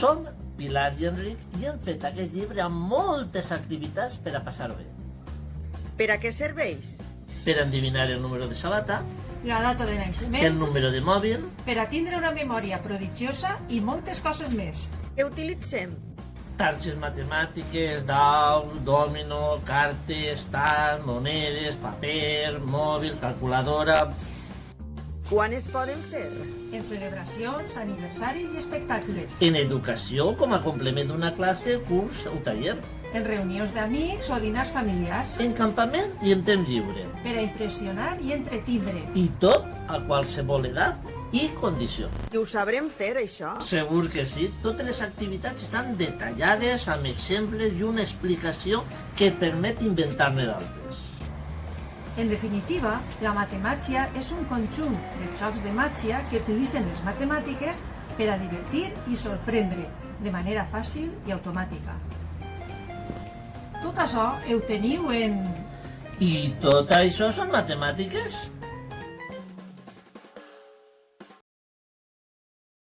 Som Pilar i Enric i hem fet aquest llibre amb moltes activitats per a passar bé. Per a què serveix? Per endevinar el número de sabata, La data de el naixement, número de mòbil, per a tindre una memòria prodigiosa i moltes coses més. Què utilitzem? targes matemàtiques, daus, dòmino, cartes, tant, monedes, paper, mòbil, calculadora... Quan es poden fer? En celebracions, aniversaris i espectacles. En educació, com a complement d'una classe, curs o taller. En reunions d'amics o dinars familiars. En campament i en temps lliure. Per a impressionar i entretindre. I tot a qualsevol edat i condició. I ho sabrem fer, això? Segur que sí. Totes les activitats estan detallades amb exemples i una explicació que et permet inventar-ne d'altres. En definitiva, la matemàcia és un conjunt de jocs de màgia que utilitzen les matemàtiques per a divertir i sorprendre de manera fàcil i automàtica. Tot això ho teniu en... I tot això són matemàtiques?